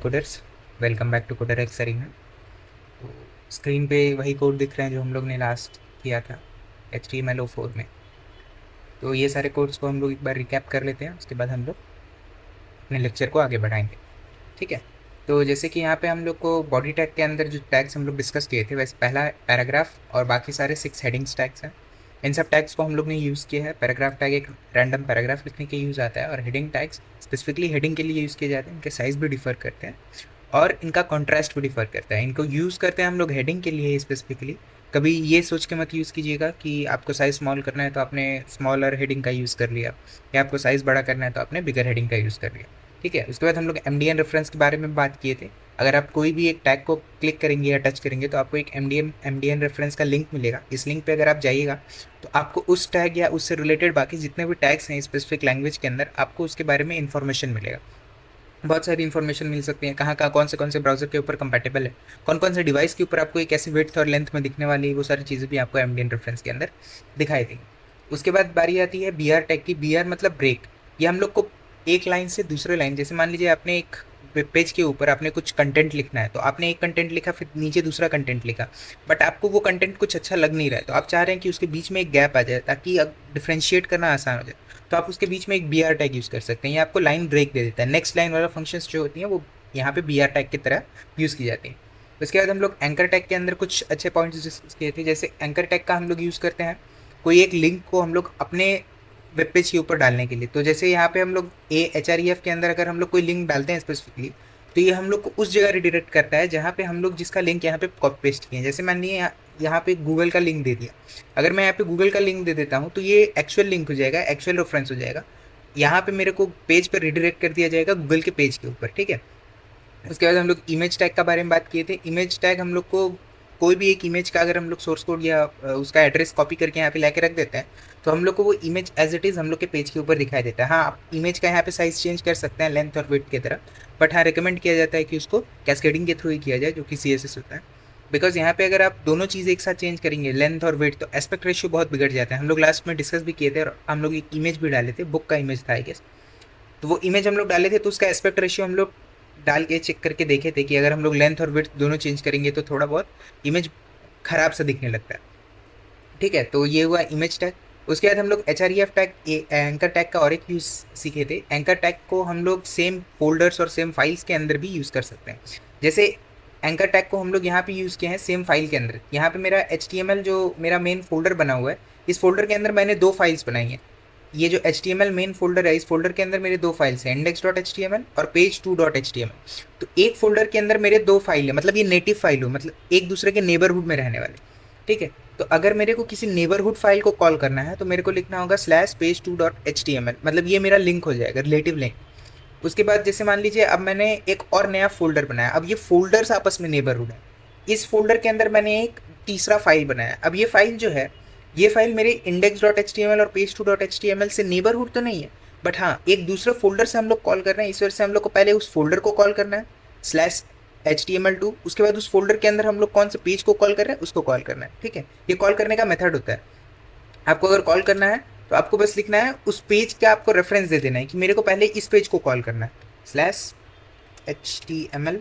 Coders, welcome back to coder X arena. तो screen पे वही कोड दिख रहे हैं जो हम लोग ने लास्ट किया था HTML04 में। तो ये सारे कोड्स को हम लोग एक बार रिकैप कर लेते हैं, उसके बाद हम लोग अपने लेक्चर को आगे बढ़ाएंगे। ठीक है। तो जैसे कि यहाँ पे हम लोग को बॉडी टैग के अंदर जो टैग्स हम लोग डिस्कस किए थे, वैसे पहला पैराग्राफ और बाकी सारे 6 हेडिंग्स टैग्स हैं। इन सब टैग्स को हम लोग ने यूज़ किया है। पैराग्राफ टैग एक रैंडम पैराग्राफ लिखने के यूज़ आता है, और हेडिंग टैग्स स्पेसिफिकली हेडिंग के लिए यूज़ किए जाते हैं। इनके साइज़ भी डिफर करते हैं और इनका कॉन्ट्रास्ट भी डिफर करता है। इनको यूज़ करते हैं हम लोग हेडिंग के लिए स्पेसिफिकली। कभी ये सोच के मत यूज़ कीजिएगा कि आपको साइज़ स्मॉल करना है तो आपने स्मॉलर हेडिंग का यूज़ कर लिया, या आपको साइज़ बड़ा करना है तो आपने बिगर हेडिंग का यूज़ कर लिया। ठीक है। उसके बाद हम लोग MDN रेफरेंस के बारे में बात किए थे। अगर आप कोई भी एक टैग को क्लिक करेंगे या टच करेंगे तो आपको एक MDN रेफरेंस का लिंक मिलेगा। इस लिंक पे अगर आप जाइएगा तो आपको उस टैग या उससे रिलेटेड बाकी जितने भी टैग्स हैं स्पेसिफिक लैंग्वेज के अंदर, आपको उसके बारे में इन्फॉर्मेशन मिलेगा। बहुत सारी इन्फॉर्मेशन मिल सकती है, कहाँ कौन से ब्राउज़र के ऊपर कंपैटिबल है, कौन से डिवाइस के ऊपर आपको एक ऐसी विड्थ और लेंथ में दिखने वाली है, वो सारी चीज़ें भी आपको MDN रेफरेंस के अंदर दिखाई देंगी। उसके बाद बारी आती है BR टैग की। BR मतलब ब्रेक। ये हम लोग को एक लाइन से दूसरे लाइन, जैसे मान लीजिए आपने एक वेब पेज के ऊपर आपने कुछ कंटेंट लिखना है, तो आपने एक कंटेंट लिखा, फिर नीचे दूसरा कंटेंट लिखा, बट आपको वो कंटेंट कुछ अच्छा लग नहीं रहा है, तो आप चाह रहे हैं कि उसके बीच में एक गैप आ जाए ताकि अब डिफ्रेंशिएट करना आसान हो जाए। तो आप उसके बीच में एक BR टैग यूज़ कर सकते हैं। ये आपको लाइन ब्रेक दे देता है। नेक्स्ट लाइन वाला फंक्शंस जो होती हैं वो यहाँ पे BR टैग की तरह यूज़ की जाती हैं। उसके बाद हम लोग एंकर टैग के अंदर कुछ अच्छे पॉइंट्स डिस्कस किए थे। जैसे एंकर टैग का हम लोग यूज़ करते हैं कोई एक लिंक को हम लोग अपने वेब पेज के ऊपर डालने के लिए। तो जैसे यहाँ पे हम लोग HREF के अंदर अगर हम लोग कोई लिंक डालते हैं स्पेसिफिकली, तो ये हम लोग को उस जगह रिडायरेक्ट करता है जहाँ पे हम लोग जिसका लिंक यहाँ पे कॉपी पेस्ट किए हैं। जैसे मान लीजिए यहाँ पे गूगल का लिंक दे दिया, अगर मैं यहाँ पे गूगल का लिंक दे देता हूँ तो ये एक्चुअल लिंक हो जाएगा, एक्चुअल रेफरेंस हो जाएगा। यहाँ पे मेरे को पेज पर रिडायरेक्ट कर दिया जाएगा गूगल के पेज के ऊपर। ठीक है। उसके बाद हम लोग इमेज टैग का बारे में बात किए थे। इमेज टैग हम लोग को कोई भी एक इमेज का अगर हम लोग सोर्स कोड या उसका एड्रेस कॉपी करके यहाँ पे लाके रख देते हैं, तो हम लोग को वो इमेज एज इट इज़ हम लोग के पेज के ऊपर दिखाई देता है। हाँ, आप इमेज का यहाँ पे साइज़ चेंज कर सकते हैं लेंथ और विड्थ की तरह, बट हाँ, रिकमेंड किया जाता है कि उसको कैस्केडिंग के थ्रू ही किया जाए, जो कि CSS होता है। बिकॉज यहाँ पे अगर आप दोनों चीज़ एक साथ चेंज करेंगे, लेंथ और वेट, तो एस्पेक्ट रेशियो बहुत बिगड़ जाता है। हम लोग लास्ट में डिस्कस भी किए थे, और हम लोग एक इमेज भी डाले थे, बुक का इमेज था आई गेस। तो वो इमेज हम लोग डाले थे, तो उसका एस्पेक्ट रेशियो हम लोग डाल के चेक करके देखे थे कि अगर हम लोग लेंथ और विड्थ दोनों चेंज करेंगे तो थोड़ा बहुत इमेज खराब सा दिखने लगता है। ठीक है। तो ये हुआ इमेज टैग। उसके बाद हम लोग HREF टैग, एंकर टैग का और एक यूज़ सीखे थे। एंकर टैग को हम लोग सेम फोल्डर्स और सेम फाइल्स के अंदर भी यूज़ कर सकते हैं। जैसे एंकर टैग को हम लोग यहाँ पे यूज़ किए हैं सेम फाइल के अंदर। यहाँ पे मेरा HTML जो मेरा मेन फोल्डर बना हुआ है, इस फोल्डर के अंदर मैंने 2 फाइल्स बनाई हैं। ये जो HTML मेन फोल्डर है, इस फोल्डर के अंदर मेरे 2 फाइल्स हैं, index.html और page2.html। तो एक फोल्डर के अंदर मेरे 2 फाइल है, मतलब ये नेटिव फाइल हो, मतलब एक दूसरे के नेबरहुड में रहने वाले। ठीक है। तो अगर मेरे को किसी नेबरहुड फाइल को कॉल करना है तो मेरे को लिखना होगा /page2.html, मतलब ये मेरा लिंक हो जाएगा, रिलेटिव लिंक। उसके बाद जैसे मान लीजिए अब मैंने एक और नया फोल्डर बनाया, अब ये फोल्डर्स आपस में नेबरहुड है। इस फोल्डर के अंदर मैंने एक तीसरा फाइल बनाया। अब ये फाइल जो है, ये फाइल मेरे index.html और page2.html से नेबरहुड तो नहीं है, बट हाँ, एक दूसरे फोल्डर से हम लोग कॉल कर रहे हैं। इस वजह से हम लोग को पहले उस फोल्डर को कॉल करना है /HTML2। उसके बाद उस फोल्डर के अंदर हम लोग कौन से पेज को कॉल कर रहे हैं उसको कॉल करना है। ठीक है। ये कॉल करने का मेथड होता है। आपको अगर कॉल करना है तो आपको बस लिखना है उस पेज का, आपको रेफरेंस दे देना है कि मेरे को पहले इस पेज को कॉल करना है /HTML।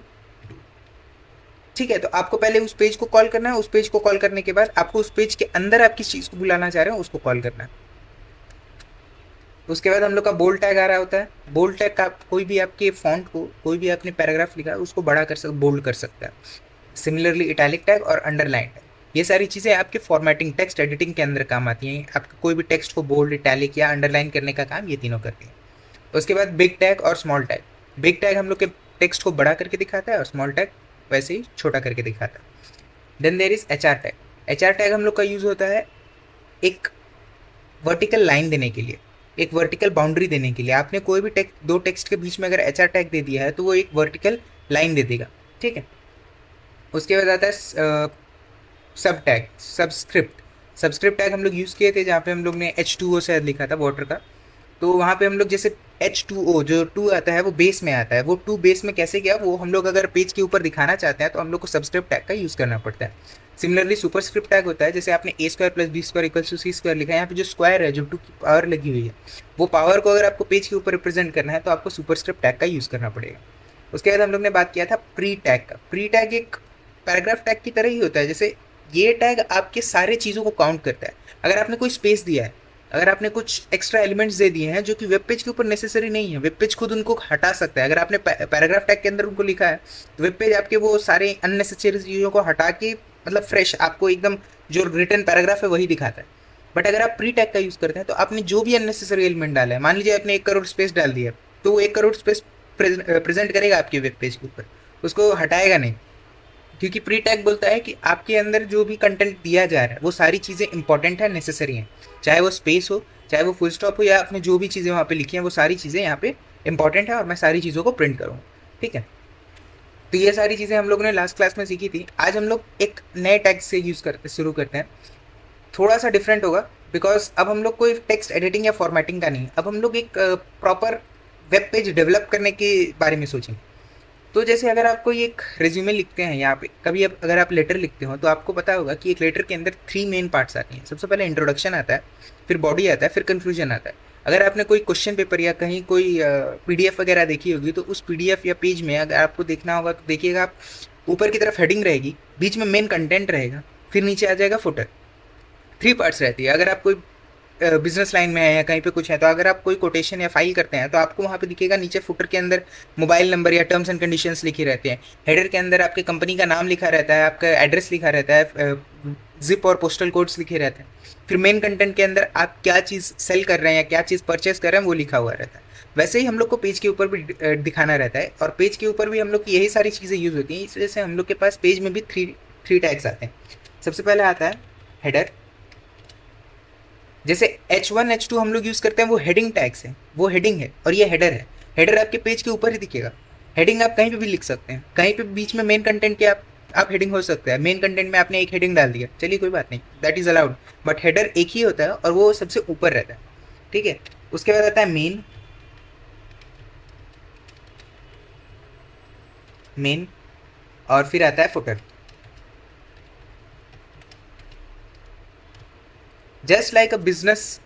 ठीक है। तो आपको पहले उस पेज को कॉल करना है। उस पेज को कॉल करने के बाद आपको उस पेज के अंदर आप किस चीज़ को बुलाना चाह रहे हो उसको कॉल करना है। उसके बाद हम लोग का बोल्ड टैग आ रहा होता है। बोल्ड टैग का कोई भी आपके फॉन्ट को, कोई भी आपने पैराग्राफ लिखा है उसको बड़ा कर सकता, बोल्ड कर सकता है। सिमिलरली इटैलिक टैग और अंडरलाइन टैग, ये सारी चीज़ें आपके फॉर्मेटिंग, टेक्स्ट एडिटिंग के अंदर काम आती हैं। आपके कोई भी टेक्स्ट को बोल्ड, इटैलिक या अंडरलाइन करने का काम ये तीनों करती हैं। उसके बाद बिग टैग और स्मॉल टैग। बिग टैग हम लोग के टेक्स्ट को बड़ा करके दिखाता है, और स्मॉल टैग वैसे ही छोटा करके दिखाता है। Then there is HR tag. HR tag हम लोग का यूज़ होता है एक वर्टिकल लाइन देने के लिए, एक वर्टिकल बाउंड्री देने के लिए। आपने कोई भी दो टेक्स्ट के बीच में अगर HR टैग दे दिया है तो वो एक वर्टिकल लाइन दे देगा। ठीक है। उसके बाद आता है सब टैग, सबस्क्रिप्ट। सबस्क्रिप्ट टैग हम लोग यूज़ किए थे, जहाँ पे हम लोग ने H2O शायद लिखा था, वाटर का। तो वहाँ पे हम लोग जैसे H2O जो 2 आता है वो बेस में आता है, वो 2 बेस में कैसे गया वो हम लोग अगर पेज के ऊपर दिखाना चाहते हैं तो हम लोग को सबस्क्रिप्ट टैग का यूज़ करना पड़ता है। सिमिलरली सुपरस्क्रिप्ट टैग होता है, जैसे आपने A² + B² = C² लिखा है, यहाँ पे जो स्क्वायर है, जो 2 की पावर लगी हुई है, वो पावर को अगर आपको पेज के ऊपर रिप्रेजेंट करना है तो आपको सुपरस्क्रिप्ट टैग का यूज़ करना पड़ेगा। उसके बाद हम लोग ने बात किया था प्री टैग का। प्री टैग एक पैराग्राफ टैग की तरह ही होता है। जैसे ये टैग आपके सारे चीज़ों को काउंट करता है। अगर आपने कोई स्पेस दिया है, अगर आपने कुछ एक्स्ट्रा एलिमेंट्स दे दिए हैं जो कि वेब पेज के ऊपर नेसेसरी नहीं है, वेब पेज खुद उनको हटा सकता है। अगर आपने पैराग्राफ टैग के अंदर उनको लिखा है तो वेब पेज आपके वो सारे अननेसेसरी चीज़ों को हटा के मतलब फ्रेश आपको एकदम जो रिटर्न पैराग्राफ है वही दिखाता है। बट अगर आप प्री टैग का यूज़ करते हैं तो आपने जो भी अननेसेसरी एलिमेंट डाला है, मान लीजिए आपने 1 करोड़ स्पेस डाल दिया, तो वो 1 करोड़ स्पेस प्रेजेंट करेगा आपके वेब पेज के ऊपर, उसको हटाएगा नहीं। क्योंकि प्री टैग बोलता है कि आपके अंदर जो भी कंटेंट दिया जा रहा है वो सारी चीज़ें इंपॉर्टेंट है, नेसेसरी हैं। चाहे वो स्पेस हो, चाहे वो फुल स्टॉप हो, या आपने जो भी चीज़ें वहाँ पे लिखी हैं वो सारी चीज़ें यहाँ पे इंपॉर्टेंट है और मैं सारी चीज़ों को प्रिंट करूँगा। ठीक है, तो ये सारी चीज़ें हम लोगों ने लास्ट क्लास में सीखी थी। आज हम लोग एक नए टैग से यूज़ करते शुरू करते हैं। थोड़ा सा डिफरेंट होगा बिकॉज अब हम लोग कोई टेक्स्ट एडिटिंग या फॉर्मेटिंग का नहीं, अब हम लोग एक प्रॉपर वेब पेज डेवलप करने के बारे में सोचेंगे। तो जैसे अगर आप कोई एक रिज्यूमे लिखते हैं यहाँ पे, कभी अब अगर आप लेटर लिखते हो तो आपको पता होगा कि एक लेटर के अंदर 3 मेन पार्ट्स आती हैं। सबसे पहले इंट्रोडक्शन आता है, फिर बॉडी आता है, फिर कंक्लूजन आता है। अगर आपने कोई क्वेश्चन पेपर या कहीं कोई पीडीएफ वगैरह देखी होगी तो उस पीडीएफ या पेज में अगर आपको देखना होगा तो देखिएगा आप, ऊपर की तरफ हेडिंग रहेगी, बीच में मेन कंटेंट रहेगा, फिर नीचे आ जाएगा फुटर। 3 पार्ट्स रहती है। अगर आप कोई बिजनेस लाइन में है या कहीं पे कुछ है तो अगर आप कोई कोटेशन या फाइल करते हैं तो आपको वहाँ पे दिखेगा नीचे फुटर के अंदर मोबाइल नंबर या टर्म्स एंड कंडीशंस लिखे रहते हैं। हेडर के अंदर आपके कंपनी का नाम लिखा रहता है, आपका एड्रेस लिखा रहता है, जिप और पोस्टल कोड्स लिखे रहते हैं। फिर मेन कंटेंट के अंदर आप क्या चीज़ सेल कर रहे हैं या क्या चीज़ परचेस कर रहे हैं वो लिखा हुआ रहता है। वैसे ही हम लोग को पेज के ऊपर भी दिखाना रहता है, और पेज के ऊपर भी हम लोग की यही सारी चीज़ें यूज़ होती हैं। इस वजह से हम लोग के पास पेज में भी थ्री टैग्स आते हैं। सबसे पहले आता है हेडर। जैसे H1 H2 हम लोग यूज़ करते हैं वो हेडिंग टैग्स है, वो हेडिंग है और ये हेडर है। हेडर आपके पेज के ऊपर ही दिखेगा। हेडिंग आप कहीं पे भी लिख सकते हैं, कहीं पे बीच में मेन कंटेंट के आप हेडिंग हो सकता है। मेन कंटेंट में आपने एक हेडिंग डाल दिया, चलिए कोई बात नहीं, that is allowed. But header एक ही होता है और वो सबसे ऊपर रहता है। ठीक है, उसके बाद आता है मेन। मेन और फिर आता है footer. Just like a business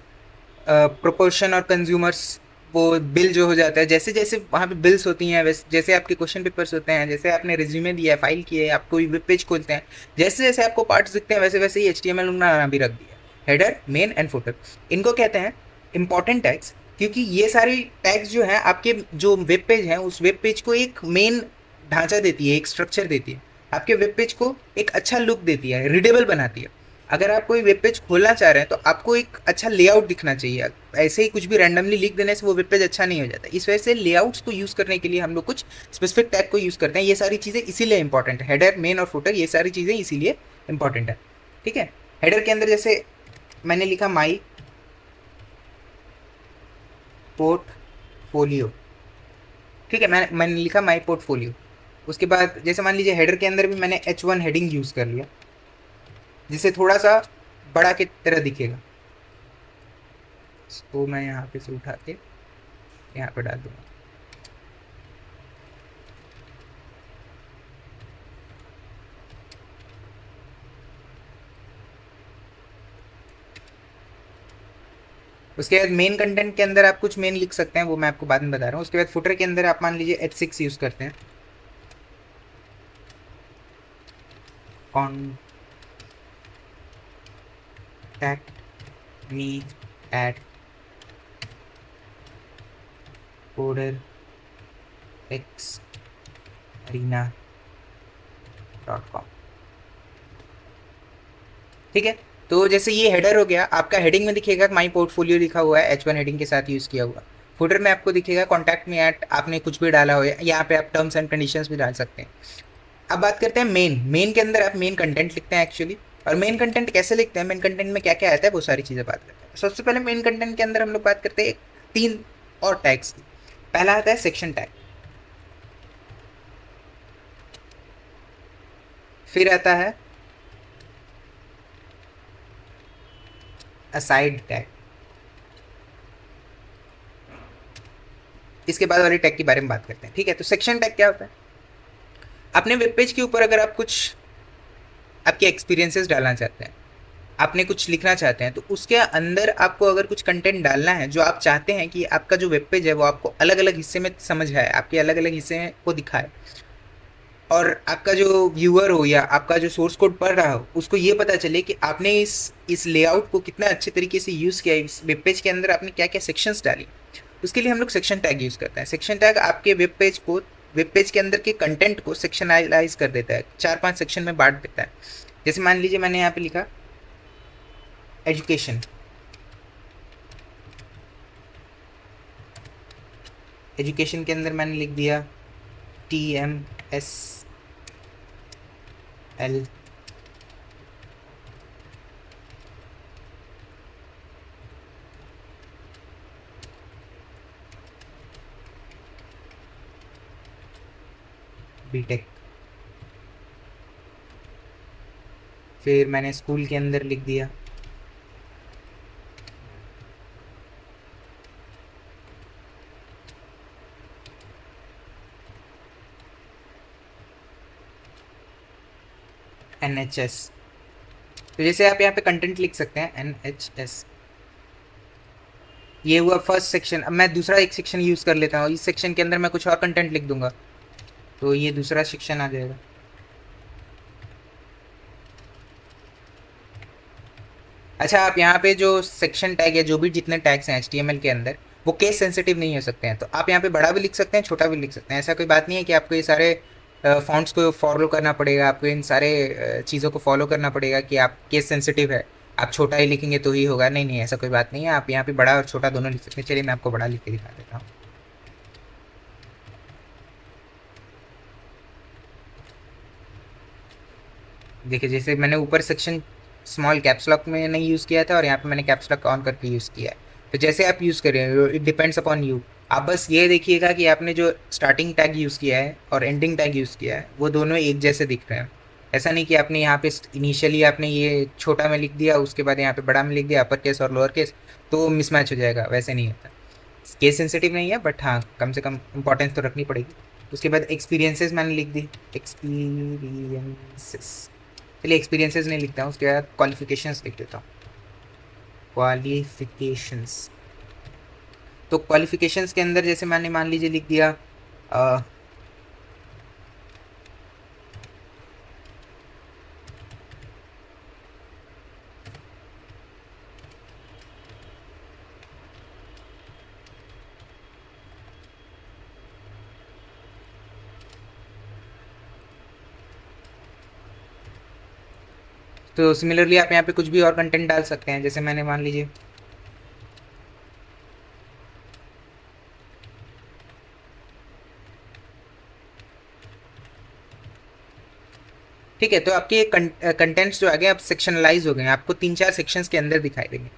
proportion और कंज्यूमर्स, वो बिल जो हो जाता है, जैसे जैसे वहाँ पे बिल्स होती हैं, वैसे जैसे आपके क्वेश्चन पेपर्स होते हैं, जैसे आपने रिज्यूमे दिया है, फाइल की है, आप कोई वेब पेज खोलते हैं, जैसे जैसे आपको पार्ट्स दिखते हैं वैसे वैसे ही HTML उन्होंने भी रख दिया। हेडर, मेन एंड फुटर, इनको कहते हैं इंपॉर्टेंट टैग्स। क्योंकि ये सारी टैग्स जो हैं आपके जो वेब पेज हैं उस वेब पेज को एक मेन ढांचा देती है, एक स्ट्रक्चर देती है, आपके वेब पेज को एक अच्छा लुक देती है, रीडेबल बनाती है। अगर आप कोई वेब पेज खोलना चाह रहे हैं तो आपको एक अच्छा लेआउट दिखना चाहिए। ऐसे ही कुछ भी रैंडमली लिख देने से वो वेब पेज अच्छा नहीं हो जाता। इस वजह से लेआउट्स को यूज़ करने के लिए हम लोग कुछ स्पेसिफिक टैग को यूज़ करते हैं। ये सारी चीज़ें इसीलिए इंपॉर्टेंट है, हेडर, मेन और फुटर, ये सारी चीज़ें इसीलिए इंपॉर्टेंट है। ठीक है, हेडर के अंदर जैसे मैंने लिखा माई पोर्टफोलियो। ठीक है, मैंने लिखा माई पोर्टफोलियो। उसके बाद जैसे मान लीजिए हेडर के अंदर भी मैंने H1 हेडिंग यूज़ कर लिया, जिसे थोड़ा सा बड़ा की तरह दिखेगा। तो मैं यहाँ पे से उठा के यहाँ पे डाल दूँगा। उसके बाद मेन कंटेंट के अंदर आप कुछ मेन लिख सकते हैं, वो मैं आपको बाद में बता रहा हूँ। उसके बाद फुटर के अंदर आप मान लीजिए H6 यूज़ करते हैं, कॉन्टैक्ट मी एट coderxarena.com। ठीक है, तो जैसे ये हेडर हो गया, आपका हेडिंग में दिखेगा माई पोर्टफोलियो लिखा हुआ है, H1 हेडिंग के साथ यूज़ किया हुआ। फुटर में आपको दिखेगा कॉन्टैक्ट मी एट, आपने कुछ भी डाला हो, यहाँ पे आप टर्म्स एंड कंडीशंस भी डाल सकते हैं। अब बात करते हैं मेन। मेन के अंदर आप मेन कंटेंट लिखते हैं एक्चुअली। और मेन कंटेंट कैसे लिखते हैं, मेन कंटेंट में क्या क्या आता है, वो सारी चीज़ें बात करते हैं। सबसे पहले मेन कंटेंट के अंदर हम लोग बात करते हैं 3 और टैग्स की। पहला आता है सेक्शन टैग, फिर आता है असाइड टैग, इसके बाद वाले टैग के बारे में बात करते हैं। ठीक है, तो सेक्शन टैग क्या होता है, अपने वेब पेज के ऊपर अगर आप कुछ आपके एक्सपीरियंसेस डालना चाहते हैं, आपने कुछ लिखना चाहते हैं तो उसके अंदर आपको अगर कुछ कंटेंट डालना है जो आप चाहते हैं कि आपका जो वेब पेज है वो आपको अलग अलग हिस्से में समझ आए, आपके अलग अलग हिस्से को दिखाए, और आपका जो व्यूअर हो या आपका जो सोर्स कोड पढ़ रहा हो उसको ये पता चले कि आपने इस लेआउट को कितना अच्छे तरीके से यूज़ किया, इस वेब पेज के अंदर आपने क्या क्या सेक्शंस डाली। उसके लिए हम लोग सेक्शन टैग यूज़ करते हैं। सेक्शन टैग आपके वेब पेज के अंदर के कंटेंट को सेक्शनलाइज कर देता है, 4-5 सेक्शन में बांट देता है। जैसे मान लीजिए मैंने यहाँ पे लिखा एजुकेशन। एजुकेशन के अंदर मैंने लिख दिया TMSL। बीटेक। फिर मैंने स्कूल के अंदर लिख दिया NHS। तो जैसे आप यहाँ पे कंटेंट लिख सकते हैं NHS, ये हुआ फर्स्ट सेक्शन। अब मैं दूसरा एक सेक्शन यूज़ कर लेता हूँ, इस सेक्शन के अंदर मैं कुछ और कंटेंट लिख दूंगा तो ये दूसरा सेक्शन आ जाएगा। अच्छा, आप यहाँ पे जो सेक्शन टैग है, जो भी जितने टैग्स हैं HTML के अंदर, वो केस सेंसिटिव नहीं हो सकते हैं। तो आप यहाँ पे बड़ा भी लिख सकते हैं, छोटा भी लिख सकते हैं। ऐसा कोई बात नहीं है कि आपको ये सारे फॉन्ट्स को फॉलो करना पड़ेगा, आपको इन सारे चीज़ों को फॉलो करना पड़ेगा कि आप केस सेंसिटिव है, आप छोटा ही लिखेंगे तो ही होगा। नहीं नहीं, ऐसा कोई बात नहीं है। आप यहाँ पे बड़ा और छोटा दोनों लिख सकते हैं। चलिए मैं आपको बड़ा लिख के दिखा देता हूँ। देखिए, जैसे मैंने ऊपर सेक्शन स्मॉल कैप्स लॉक में नहीं यूज़ किया था और यहाँ पे मैंने कैप्स लॉक ऑन करके यूज़ किया है। तो जैसे आप यूज़ करें, इट डिपेंड्स अपॉन यू। आप बस ये देखिएगा कि आपने जो स्टार्टिंग टैग यूज़ किया है और एंडिंग टैग यूज़ किया है वो दोनों एक जैसे दिख रहे हैं। ऐसा नहीं कि आपने यहाँ पे इनिशियली आपने ये छोटा में लिख दिया, उसके बाद यहाँ पे बड़ा में लिख दिया, अपर केस और लोअर केस, तो मिसमैच हो जाएगा। वैसे नहीं होता। केस सेंसिटिव नहीं है, बट हाँ कम से कम इंपॉर्टेंस तो रखनी पड़ेगी। उसके बाद एक्सपीरियंसेस मैंने लिख दी, एक्सपीरियंसेस। चलिए एक्सपीरियंसेस नहीं लिखता हूँ, उसके बाद क्वालिफिकेशंस लिख देता हूँ। क्वालिफिकेशंस। तो क्वालिफिकेशंस के अंदर जैसे मैंने मान लीजिए लिख दिया तो सिमिलरली आप यहाँ पे कुछ भी और कंटेंट डाल सकते हैं। जैसे मैंने मान लीजिए ठीक है, तो आपके कंटेंट्स जो आ गए अब सेक्शनलाइज हो गए हैं, आपको 3-4 सेक्शंस के अंदर दिखाई देंगे।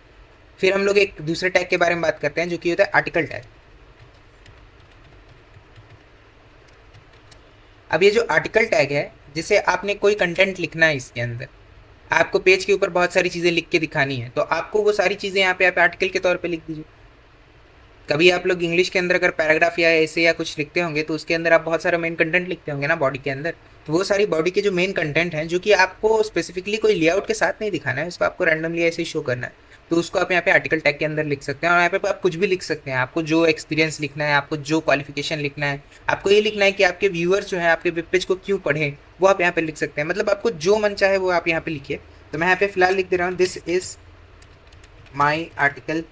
फिर हम लोग एक दूसरे टैग के बारे में बात करते हैं जो कि होता है आर्टिकल टैग। अब ये जो आर्टिकल टैग है, जिसे आपने कोई कंटेंट लिखना है इसके अंदर, आपको पेज के ऊपर बहुत सारी चीज़ें लिख के दिखानी है, तो आपको वो सारी चीज़ें यहाँ पे आप आर्टिकल के तौर पे लिख दीजिए। कभी आप लोग इंग्लिश के अंदर अगर पैराग्राफ या ऐसे या कुछ लिखते होंगे तो उसके अंदर आप बहुत सारा मेन कंटेंट लिखते होंगे ना बॉडी के अंदर। तो वो सारी बॉडी के जो मेन कंटेंट हैं, जो कि आपको स्पेसिफिकली कोई लेआउट के साथ नहीं दिखाना है, उसको आपको रैंडमली ऐसे ही शो करना है, तो उसको आप यहाँ पे आर्टिकल टैग के अंदर लिख सकते हैं। और यहाँ पे आप कुछ भी लिख सकते हैं। आपको जो एक्सपीरियंस लिखना है, आपको जो क्वालिफिकेशन लिखना है, आपको ये लिखना है कि आपके व्यूअर्स जो है आपके वेब पेज को क्यों पढ़ें, वो आप यहाँ पे लिख सकते हैं। मतलब आपको जो मन चाहे वो आप यहाँ पे लिखिए। तो मैं यहाँ पे फिलहाल लिख दे रहा हूँ दिस इज माई आर्टिकल।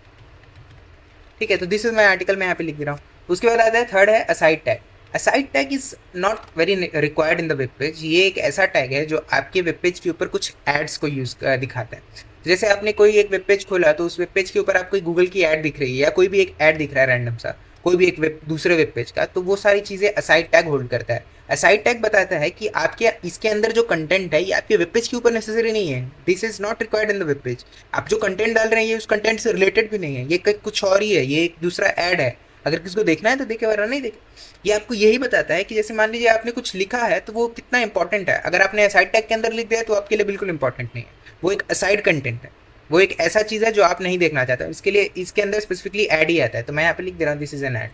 ठीक है, तो दिस इज माई आर्टिकल मैं यहाँ पे लिख दे रहा हूँ। उसके बाद आता है थर्ड है aside tag. Aside tag is not very required in the web page. ये एक ऐसा टैग है जो आपके वेब पेज के ऊपर कुछ एड्स को यूज दिखाता है। जैसे आपने कोई एक वेब पेज खोला तो उस वेब पेज के ऊपर आपको गूगल की ऐड दिख रही है या कोई भी एक ऐड दिख रहा है रैंडम सा, कोई भी एक दूसरे वेब पेज का, तो वो सारी चीज़ें असाइड टैग होल्ड करता है। असाइड टैग बताता है कि आपके इसके अंदर जो कंटेंट है ये आपके वेब पेज के ऊपर नेसेसरी नहीं है। This is not required in the web page. आप जो कंटेंट डाल रहे हैं ये उस कंटेंट से रिलेटेड भी नहीं है, ये कुछ और ही है, ये एक दूसरा ऐड है। अगर किसी को देखना है तो देखे, वरना नहीं देखे। ये आपको यही बताता है कि जैसे मान लीजिए आपने कुछ लिखा है तो वो कितना इंपॉर्टेंट है। अगर आपने असाइड टैग के अंदर लिख दिया तो आपके लिए बिल्कुल इंपॉर्टेंट नहीं है, वो एक असाइड कंटेंट है, वो एक ऐसा चीज़ है जो आप नहीं देखना चाहते। इसके लिए इसके अंदर स्पेसिफिकली ऐड ही आता है। तो मैं यहाँ पे लिख दे रहा हूँ दिस इज एन ऐड।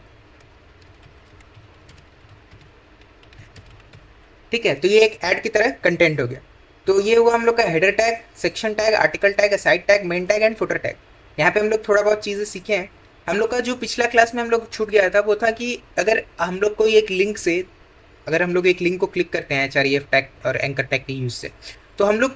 ठीक है, तो ये एक ऐड की तरह कंटेंट हो गया। तो ये हुआ हम लोग का header tag, section tag, article tag, side tag, main tag and footer tag. यहाँ पे हम लोग थोड़ा बहुत चीज़ें सीखे हैं। हम लोग का जो पिछला क्लास में हम लोग छूट गया था वो था कि अगर हम लोग कोई एक लिंक से, अगर हम लोग एक लिंक को क्लिक करते हैं HREF टैग और एंकर टैग के यूज से, तो हम लोग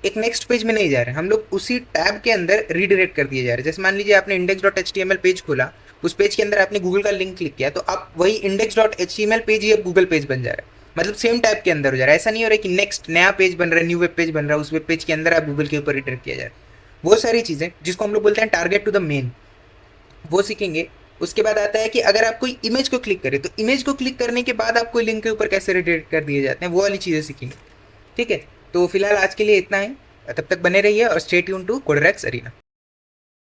एक नेक्स्ट पेज में नहीं जा रहे हैं, हम लोग उसी टैब के अंदर रीडायरेक्ट कर दिए जा रहे हैं। जैसे मान लीजिए आपने index.html पेज खोला, उस पेज के अंदर आपने गूगल का लिंक क्लिक किया, तो आप वही index.html पेज ही अब गूगल पेज बन जा रहा है, मतलब सेम टैब के अंदर हो जा रहा है। ऐसा नहीं हो रहा है कि नेक्स्ट नया पेज बन रहा है, न्यू वेब पेज बन रहा है, उस वेब पेज के अंदर आप गूगल के ऊपर रिडायरेक्ट किया जा रहा है। वो सारी चीज़ें जिसको हम लोग बोलते हैं टारगेट टू द मेन, वो सीखेंगे। उसके बाद आता है कि अगर आप कोई इमेज को क्लिक करें तो इमेज को क्लिक करने के बाद आप कोई लिंक के ऊपर कैसे रिडायरेक्ट कर दिए जाते हैं, वो वाली चीज़ें सीखेंगे। ठीक है, तो फिलहाल आज के लिए इतना ही। तब तक बने रहिए और स्टे ट्यून टू कोडरैक्स अरीना।